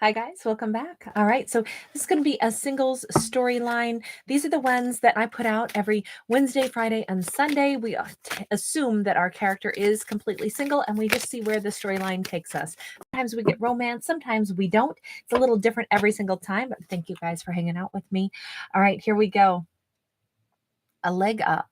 Hi, guys. Welcome back. All right. So, this is going to be a singles storyline. These are the ones that I put out every Wednesday, Friday, and Sunday. We assume that our character is completely single and we just see where the storyline takes us. Sometimes we get romance, sometimes we don't. It's a little different every single time, but thank you guys for hanging out with me. All right. Here we go. A leg up.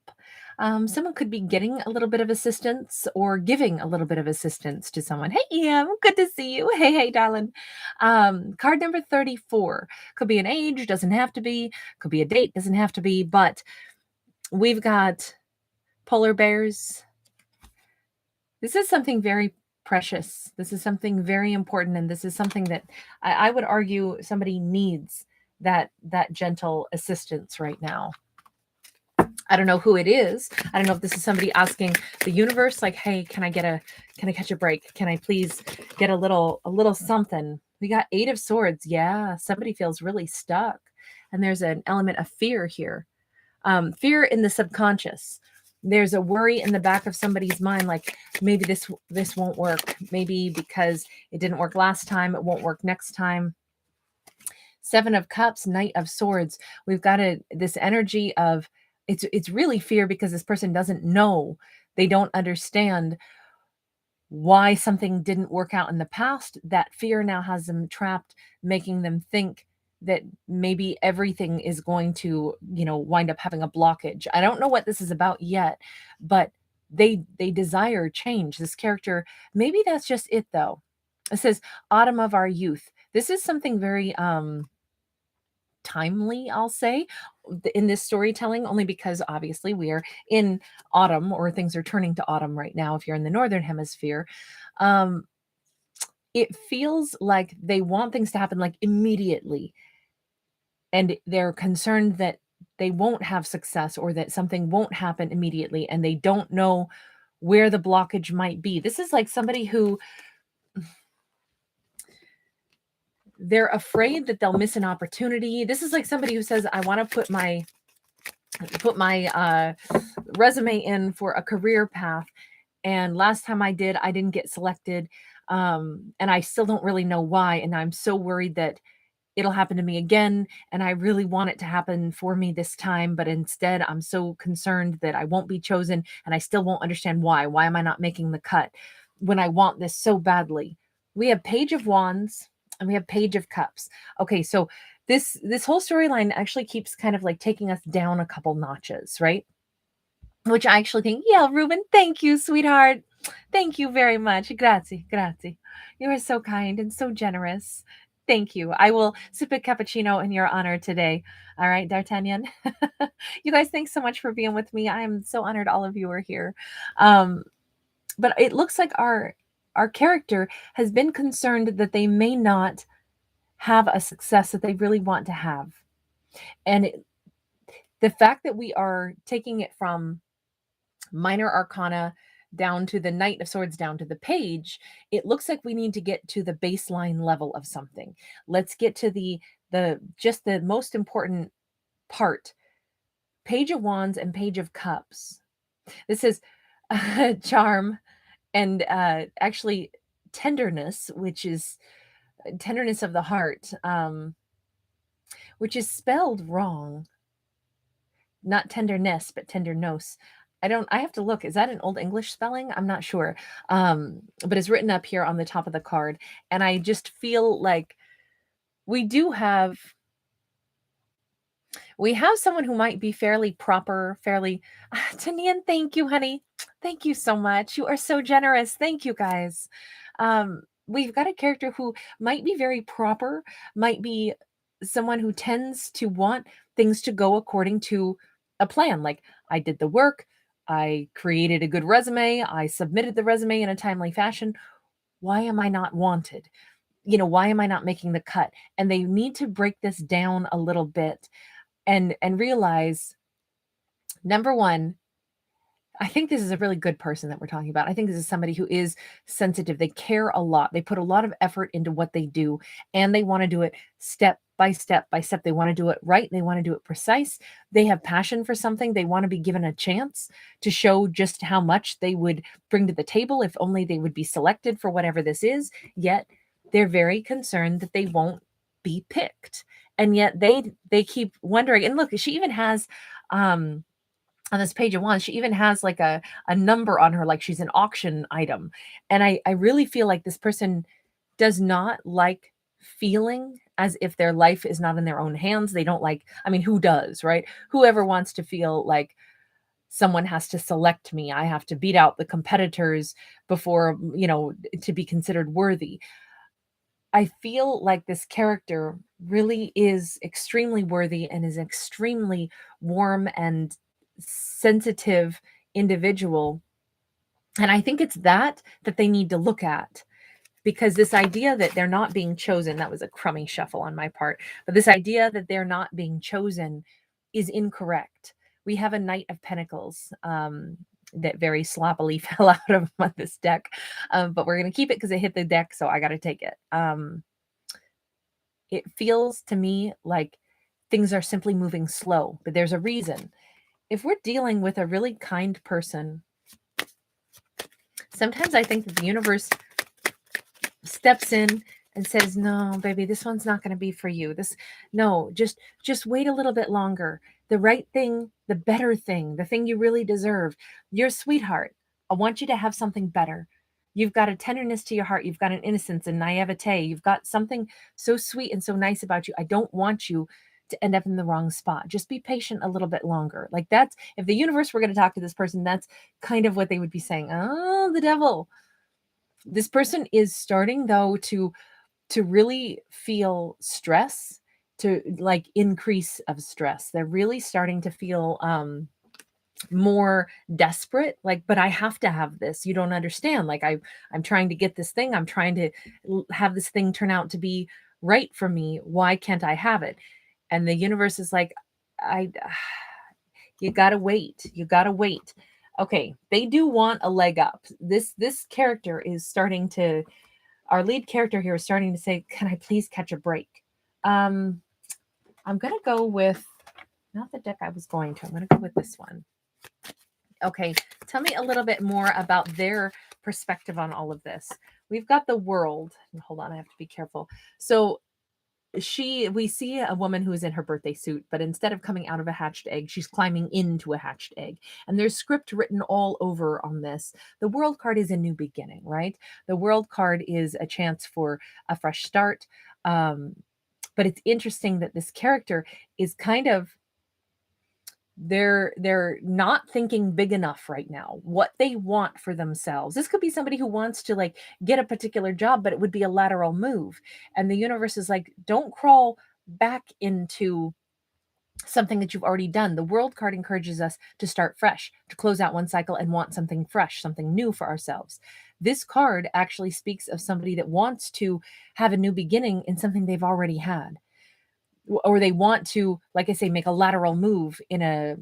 Someone could be getting a little bit of assistance or giving a little bit of assistance to someone. Hey, Em, good to see you. Hey, darling. Card number 34 could be an age, doesn't have to be, could be a date, doesn't have to be, but we've got polar bears. This is something very precious. This is something very important, and this is something that I would argue somebody needs that gentle assistance right now. I don't know who it is. I don't know if this is somebody asking the universe, like, "Hey, can I catch a break? Can I please get a little something?" We got 8 of swords. Yeah, somebody feels really stuck, and there's an element of fear here. Fear in the subconscious. There's a worry in the back of somebody's mind, like maybe this won't work. Maybe because it didn't work last time, it won't work next time. 7 of cups, knight of swords. We've got this energy of it's really fear because this person doesn't know. They don't understand why something didn't work out in the past. That fear now has them trapped, making them think that maybe everything is going to, wind up having a blockage. I don't know what this is about yet, but they desire change. This character, maybe that's just it though. It says autumn of our youth. This is something very timely, I'll say, in this storytelling, only because obviously we are in autumn, or things are turning to autumn right now if you're in the northern hemisphere. Um, it feels like they want things to happen like immediately, and they're concerned that they won't have success or that something won't happen immediately, and they don't know where the blockage might be. This is like somebody who they're afraid that they'll miss an opportunity. This is like somebody who says, I want to put my resume in for a career path, and last time I did, I didn't get selected, and I still don't really know why, and I'm so worried that it'll happen to me again, and I really want it to happen for me this time, but instead I'm so concerned that I won't be chosen, and I still won't understand why am I not making the cut when I want this so badly. We have page of wands and we have page of cups. Okay, so this whole storyline actually keeps kind of like taking us down a couple notches, right? Which I actually think, yeah, Ruben, thank you, sweetheart. Thank you very much. Grazie, grazie. You are so kind and so generous. Thank you. I will sip a cappuccino in your honor today. All right, D'Artagnan. You guys, thanks so much for being with me. I am so honored all of you are here. But it looks like our character has been concerned that they may not have a success that they really want to have. And the fact that we are taking it from minor arcana down to the knight of swords down to the page, it looks like we need to get to the baseline level of something. Let's get to the just the most important part. Page of wands and page of cups. This is charm and actually tenderness, which is tenderness of the heart, which is spelled wrong. Not tenderness, but tenderness. I have to look. Is that an Old English spelling? I'm not sure. But it's written up here on the top of the card. And I just feel like we have someone who might be fairly proper, fairly Tanian, thank you, honey. Thank you so much. You are so generous. Thank you, guys. We've got a character who might be very proper, might be someone who tends to want things to go according to a plan. Like, I did the work, I created a good resume, I submitted the resume in a timely fashion. Why am I not wanted? Why am I not making the cut? And they need to break this down a little bit and realize, number one, I think this is a really good person that we're talking about. I think this is somebody who is sensitive. They care a lot. They put a lot of effort into what they do, and they want to do it step by step by step. They want to do it right. They want to do it precise. They have passion for something. They want to be given a chance to show just how much they would bring to the table if only they would be selected for whatever this is. Yet They're very concerned that they won't be picked. And yet they keep wondering. And look, she even has on this page of one, she even has like a number on her, like she's an auction item. And I really feel like this person does not like feeling as if their life is not in their own hands. They don't like, I mean, who does, right? Whoever wants to feel like someone has to select me, I have to beat out the competitors before, to be considered worthy. I feel like this character really is extremely worthy and is an extremely warm and sensitive individual. And I think it's that they need to look at, because this idea that they're not being chosen, that was a crummy shuffle on my part, but this idea that they're not being chosen is incorrect. We have a Knight of Pentacles that very sloppily fell out of this deck, but we're going to keep it because it hit the deck, so I got to take it. It feels to me like things are simply moving slow, but there's a reason. If we're dealing with a really kind person, sometimes I think that the universe steps in and says, no, baby, this one's not going to be for you. No, just wait a little bit longer. The right thing, the better thing, the thing you really deserve. You're a sweetheart. I want you to have something better. You've got a tenderness to your heart. You've got an innocence and naivete. You've got something so sweet and so nice about you. I don't want you to end up in the wrong spot. Just be patient a little bit longer. Like, that's, if the universe were going to talk to this person, that's kind of what they would be saying. Oh, the devil. This person is starting, though, to really feel stress, to like increase of stress. They're really starting to feel more desperate, like, but I have to have this. You don't understand. Like, I'm trying to get this thing. I'm trying to have this thing turn out to be right for me. Why can't I have it? And the universe is like, I you got to wait. You got to wait. Okay, they do want a leg up. This character is starting to, our lead character here is starting to say, can I please catch a break? I'm going to go with, not the deck I was going to, I'm going to go with this one. Okay, tell me a little bit more about their perspective on all of this. We've got the World. Hold on, I have to be careful. So we see a woman who is in her birthday suit, but instead of coming out of a hatched egg, she's climbing into a hatched egg. And there's script written all over on this. The World card is a new beginning, right? The World card is a chance for a fresh start. But it's interesting that this character is kind of, they're not thinking big enough right now what they want for themselves. This could be somebody who wants to like get a particular job, but it would be a lateral move, and the universe is like, don't crawl back into something that you've already done. The World card encourages us to start fresh, to close out one cycle and want something fresh, something new for ourselves. This card actually speaks of somebody that wants to have a new beginning in something they've already had, or they want to, like I say, make a lateral move in a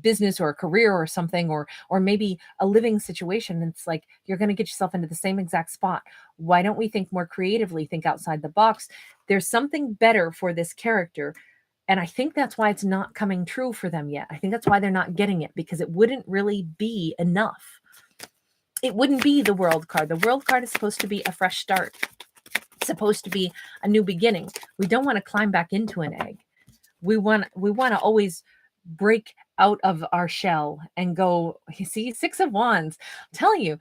business or a career or something, or maybe a living situation. It's like, you're going to get yourself into the same exact spot. Why don't we think more creatively, think outside the box? There's something better for this character, and I think that's why it's not coming true for them yet. I think that's why they're not getting it, because it wouldn't really be enough. It wouldn't be the World card. The World card is supposed to be a fresh start, supposed to be a new beginning. We don't want to climb back into an egg. We want to always break out of our shell and go. You see, Six of Wands. I'm telling you,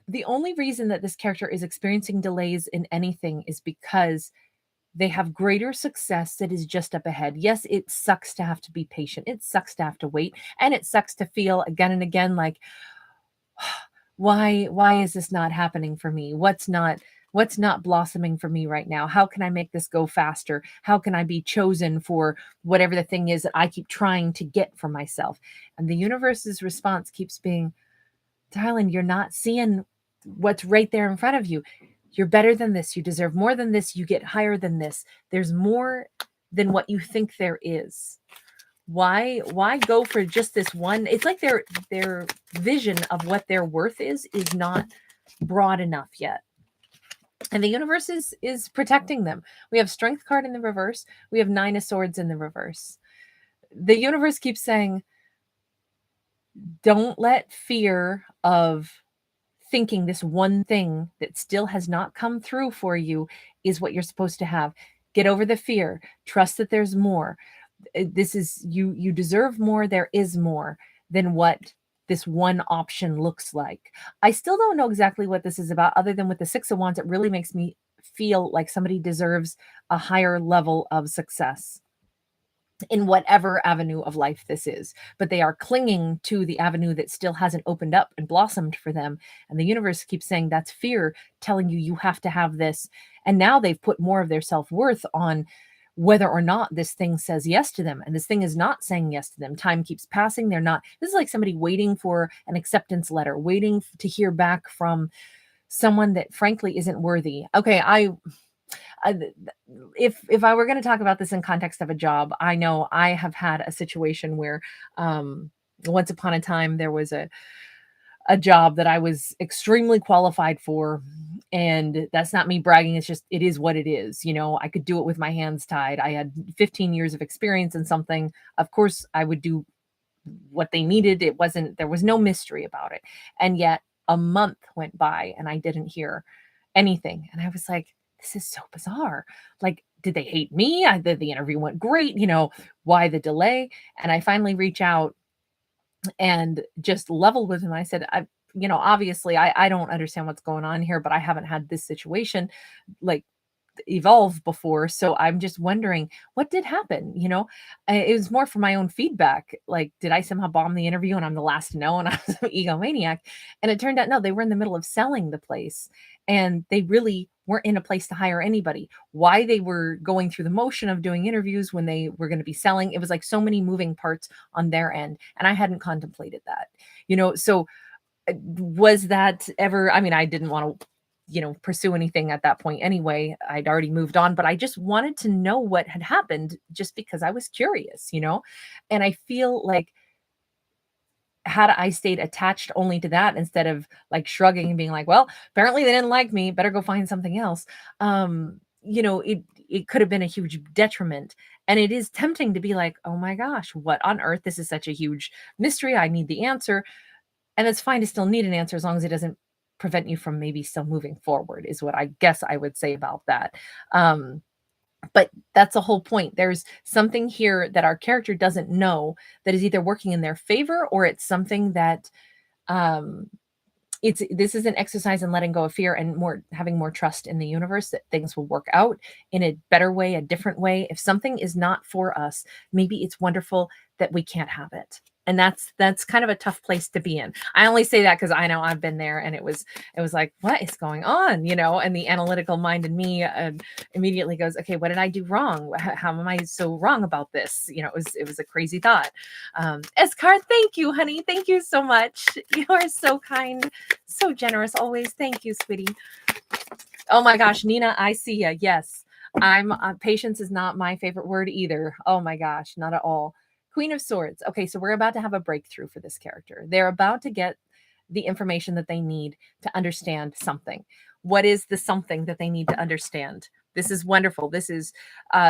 the only reason that this character is experiencing delays in anything is because they have greater success that is just up ahead. Yes, it sucks to have to be patient. It sucks to have to wait, and it sucks to feel again and again like, why is this not happening for me? What's not blossoming for me right now? How can I make this go faster? How can I be chosen for whatever the thing is that I keep trying to get for myself? And the universe's response keeps being, darling, you're not seeing what's right there in front of you. You're better than this. You deserve more than this. You get higher than this. There's more than what you think there is. Why go for just this one? It's like their vision of what their worth is not broad enough yet. And the universe is protecting them. We have Strength card in the reverse. We have Nine of Swords in the reverse. The universe keeps saying, don't let fear of thinking this one thing that still has not come through for you is what you're supposed to have. Get over the fear. Trust that there's more. This is you deserve more. There is more than what this one option looks like. I still don't know exactly what this is about, other than with the Six of Wands, it really makes me feel like somebody deserves a higher level of success in whatever avenue of life this is, but they are clinging to the avenue that still hasn't opened up and blossomed for them. And the universe keeps saying that's fear telling you you have to have this. And now they've put more of their self-worth on whether or not this thing says yes to them. And this thing is not saying yes to them. Time keeps passing. They're not. This is like somebody waiting for an acceptance letter, waiting to hear back from someone that frankly isn't worthy. Okay, I if I were going to talk about this in context of a job, I know I have had a situation where once upon a time there was a job that I was extremely qualified for, and that's not me bragging, it's just it is what it is. You know, I could do it with my hands tied. I had 15 years of experience in something. Of course, I would do what they needed. It wasn't, there was no mystery about it. And yet a month went by and I didn't hear anything. And I was like, this is so bizarre. Like, did they hate me? The interview went great. You know, why the delay? And I finally reach out and just leveled with him. I said, obviously I don't understand what's going on here, but I haven't had this situation like evolve before. So I'm just wondering what did happen, you know? It was more for my own feedback. Like, did I somehow bomb the interview and I'm the last to know and I was an egomaniac? And it turned out, no, they were in the middle of selling the place and they really weren't in a place to hire anybody. Why they were going through the motion of doing interviews when they were going to be selling, it was like so many moving parts on their end. And I hadn't contemplated that, you know? So was that ever, I mean, I didn't want to pursue anything at that point anyway. I'd already moved on, but I just wanted to know what had happened just because I was curious, you know? And I feel like had I stayed attached only to that instead of like shrugging and being like, well, apparently they didn't like me, better go find something else. It could have been a huge detriment. And it is tempting to be like, oh my gosh, what on earth? This is such a huge mystery. I need the answer. And it's fine to still need an answer as long as it doesn't prevent you from maybe still moving forward, is what I guess I would say about that. But that's the whole point. There's something here that our character doesn't know that is either working in their favor or it's something that um, this is an exercise in letting go of fear and more having more trust in the universe that things will work out in a better way, a different way. If something is not for us, maybe it's wonderful that we can't have it. And that's kind of a tough place to be in. I only say that because I know I've been there and it was like, what is going on? You know, and the analytical mind in me immediately goes, okay, what did I do wrong? How am I so wrong about this? You know, it was a crazy thought. Escar, thank you, honey. Thank you so much. You are so kind, so generous always. Thank you, sweetie. Oh my gosh, Nina, I see ya. Yes, I'm patience is not my favorite word either. Oh my gosh, not at all. Queen of Swords. Okay, so we're about to have a breakthrough for this character. They're about to get the information that they need to understand something. What is the something that they need to understand? This is wonderful. This is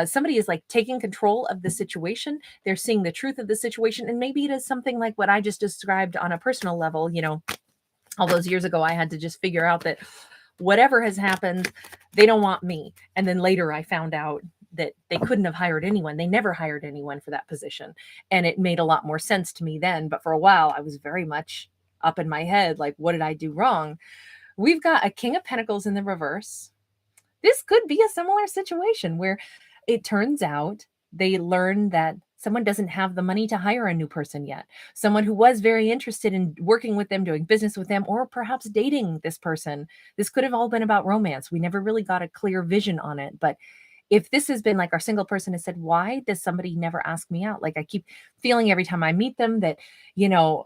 somebody is like taking control of the situation. They're seeing the truth of the situation. And maybe it is something like what I just described on a personal level. You know, all those years ago, I had to just figure out that whatever has happened, they don't want me. And then later I found out that they couldn't have hired anyone. They never hired anyone for that position. And it made a lot more sense to me then. But for a while, I was very much up in my head, like, what did I do wrong? We've got a King of Pentacles in the reverse. This could be a similar situation where it turns out they learn that someone doesn't have the money to hire a new person yet. Someone who was very interested in working with them, doing business with them, or perhaps dating this person. This could have all been about romance. We never really got a clear vision on it, but if this has been like our single person has said, why does somebody never ask me out? Like I keep feeling every time I meet them that, you know,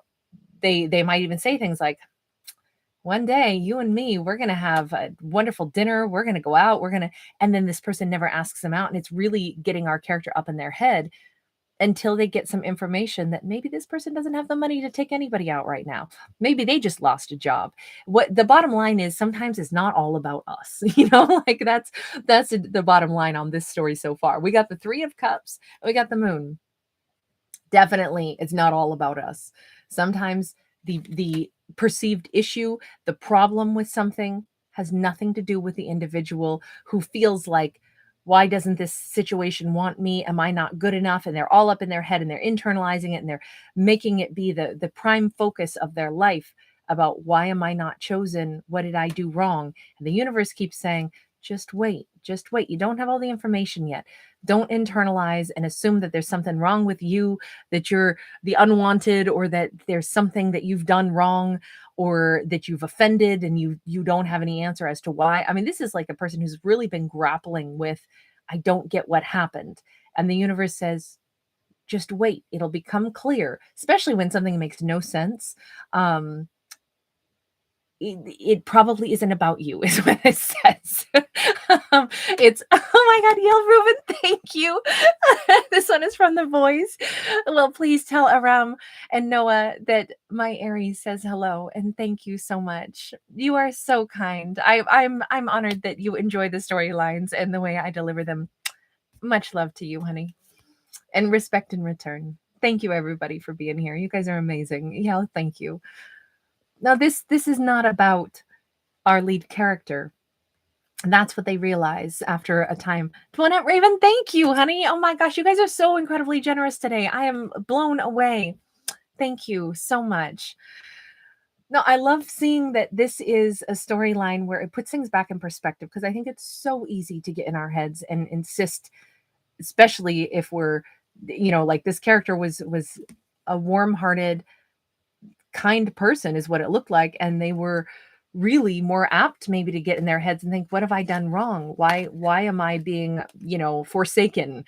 they might even say things like, one day you and me, we're going to have a wonderful dinner. We're going to go out. And then this person never asks them out. And it's really getting our character up in their head until they get some information that maybe this person doesn't have the money to take anybody out right now. Maybe they just lost a job. What the bottom line is, sometimes it's not all about us. You know, like that's the bottom line on this story so far. We got the Three of Cups, and we got the Moon. Definitely, it's not all about us. Sometimes the perceived issue, the problem with something has nothing to do with the individual who feels like, why doesn't this situation want me? Am I not good enough? And they're all up in their head and they're internalizing it and they're making it be the prime focus of their life about, why am I not chosen? What did I do wrong? And the universe keeps saying, just wait, just wait. You don't have all the information yet. Don't internalize and assume that there's something wrong with you, that you're the unwanted, or that there's something that you've done wrong, or that you've offended and you don't have any answer as to why. I mean, this is like a person who's really been grappling with, I don't get what happened. And the universe says, just wait, it'll become clear, especially when something makes no sense. It probably isn't about you, is what it says. It's, oh my God, Yale Ruben, thank you. This one is from The Voice. Well, please tell Aram and Noah that my Aries says hello and thank you so much. You are so kind. I'm honored that you enjoy the storylines and the way I deliver them. Much love to you, honey, and respect in return. Thank you, everybody, for being here. You guys are amazing. Yeah, thank you. Now, this is not about our lead character. And that's what they realize after a time. Dwanette Raven, thank you, honey. Oh my gosh, you guys are so incredibly generous today. I am blown away. Thank you so much. No, I love seeing that this is a storyline where it puts things back in perspective, because I think it's so easy to get in our heads and insist, especially if we're, like this character was a warm-hearted, kind person is what it looked like, and they were really more apt maybe to get in their heads and think, what have I done wrong? Why am I being, forsaken?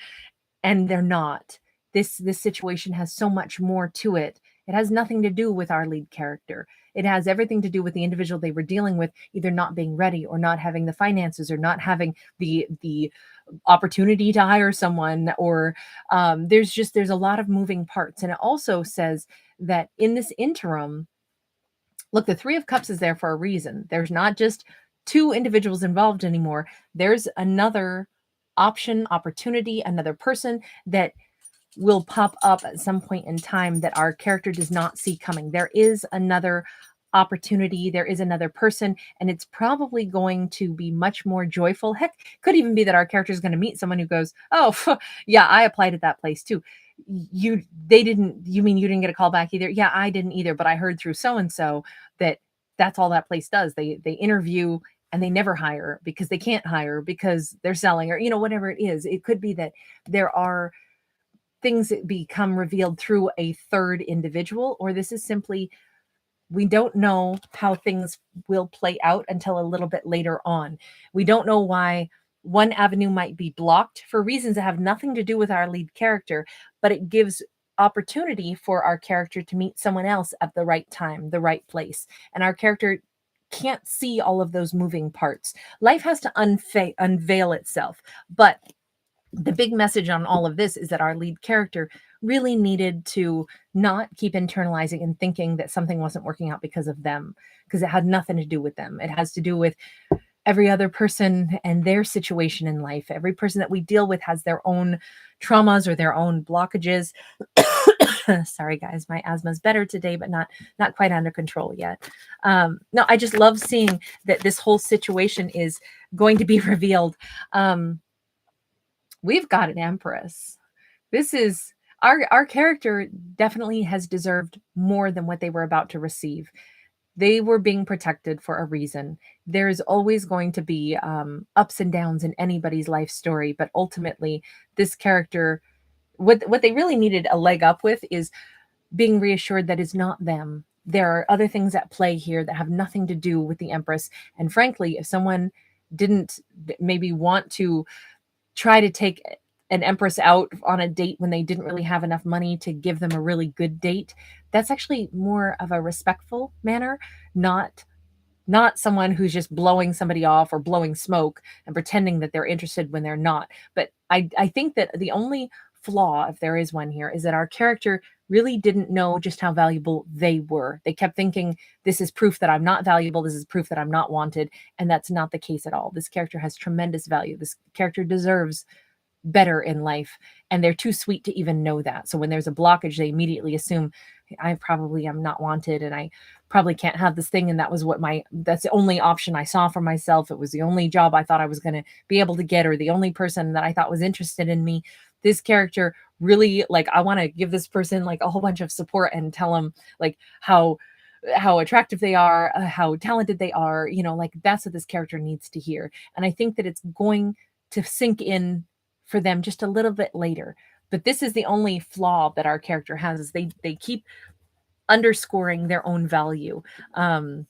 And they're not. This situation has so much more to it. It has nothing to do with our lead character. It has everything to do with the individual they were dealing with, either not being ready or not having the finances or not having the opportunity to hire someone, or there's a lot of moving parts. And it also says that in this interim, look, the Three of Cups is there for a reason. There's not just two individuals involved anymore. There's another opportunity, another person that will pop up at some point in time that our character does not see coming. There is another opportunity, there is another person, and it's probably going to be much more joyful. Heck, could even be that our character is going to meet someone who goes, oh, yeah, I applied at that place too. You mean you didn't get a call back either? Yeah, I didn't either, but I heard through so and so that that's all that place does. They interview and they never hire because they can't hire because they're selling, or whatever it is. It could be that there are things that become revealed through a third individual, or this is simply, we don't know how things will play out until a little bit later on. We don't know why one avenue might be blocked for reasons that have nothing to do with our lead character, but it gives opportunity for our character to meet someone else at the right time, the right place. And our character can't see all of those moving parts. Life has to unveil itself. But the big message on all of this is that our lead character really needed to not keep internalizing and thinking that something wasn't working out because of them, because it had nothing to do with them. It has to do with every other person and their situation in life. Every person that we deal with has their own traumas or their own blockages. Sorry, guys, my asthma's better today, but not quite under control yet. No, I just love seeing that this whole situation is going to be revealed. We've got an empress. This is our character definitely has deserved more than what they were about to receive. They were being protected for a reason. There's always going to be ups and downs in anybody's life story, but ultimately this character, what they really needed a leg up with is being reassured that it's not them. There are other things at play here that have nothing to do with the empress. And frankly, if someone didn't maybe want to try to take an empress out on a date when they didn't really have enough money to give them a really good date, that's actually more of a respectful manner, not someone who's just blowing somebody off or blowing smoke and pretending that they're interested when they're not. But I think that the only flaw, if there is one here, is that our character really didn't know just how valuable they were. They kept thinking, this is proof that I'm not valuable, this is proof that I'm not wanted, and that's not the case at all. This character has tremendous value. This character deserves better in life, and they're too sweet to even know that. So when there's a blockage, they immediately assume I probably am not wanted, and I probably can't have this thing, and that's the only option I saw for myself. It was the only job I thought I was going to be able to get, or the only person that I thought was interested in me. This character really, like, I want to give this person like a whole bunch of support and tell them like how attractive they are, how talented they are, like that's what this character needs to hear. And I think that it's going to sink in for them just a little bit later. But this is the only flaw that our character has, is they keep underscoring their own value. And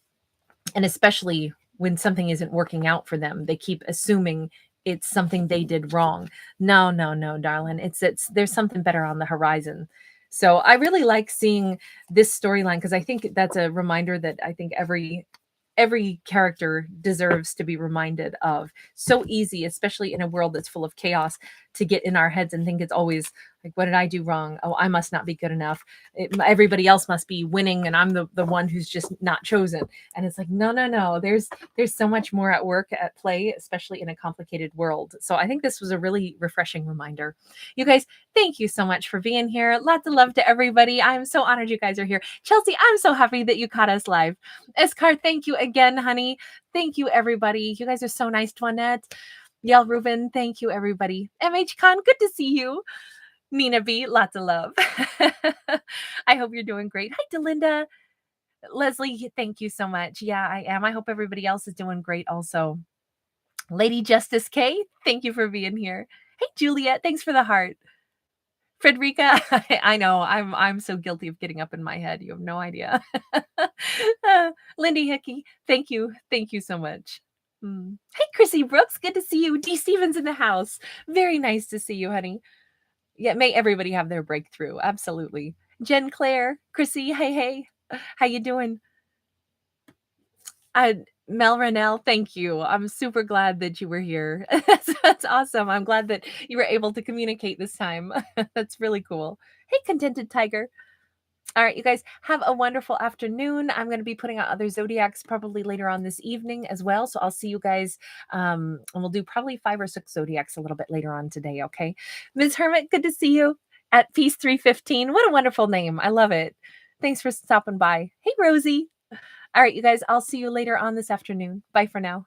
especially when something isn't working out for them, they keep assuming it's something they did wrong. No, no, no, darling. It's there's something better on the horizon. So I really like seeing this storyline, because I think that's a reminder that I think every character deserves to be reminded of. So easy, especially in a world that's full of chaos, to get in our heads and think it's always like, what did I do wrong? Oh, I must not be good enough. Everybody else must be winning, and I'm the one who's just not chosen. And it's like, no, no, no. There's so much more at work, at play, especially in a complicated world. So I think this was a really refreshing reminder. You guys, thank you so much for being here. Lots of love to everybody. I'm so honored you guys are here. Chelsea, I'm so happy that you caught us live. Iskar, thank you again, honey. Thank you, everybody. You guys are so nice, Toinette. Yael Rubin, thank you, everybody. MH Khan, good to see you. Nina B, lots of love. I hope you're doing great. Hi, Delinda. Leslie, thank you so much. Yeah, I am. I hope everybody else is doing great also. Lady Justice K, thank you for being here. Hey, Juliet, thanks for the heart. Frederica, I know I'm so guilty of getting up in my head. You have no idea. Lindy Hickey, thank you so much. Hey, Chrissy Brooks, good to see you. D. Stevens in the house, very nice to see you, honey. Yeah, may everybody have their breakthrough. Absolutely. Jen Claire, Chrissy, hey, how you doing? Mel Rennell, thank you. I'm super glad that you were here. That's awesome. I'm glad that you were able to communicate this time. That's really cool. Hey, Contented Tiger. All right, you guys have a wonderful afternoon. I'm going to be putting out other zodiacs probably later on this evening as well. So I'll see you guys, and we'll do probably 5 or 6 zodiacs a little bit later on today. Okay, Ms. Hermit, good to see you at Peace 315. What a wonderful name. I love it. Thanks for stopping by. Hey, Rosie. All right, you guys, I'll see you later on this afternoon. Bye for now.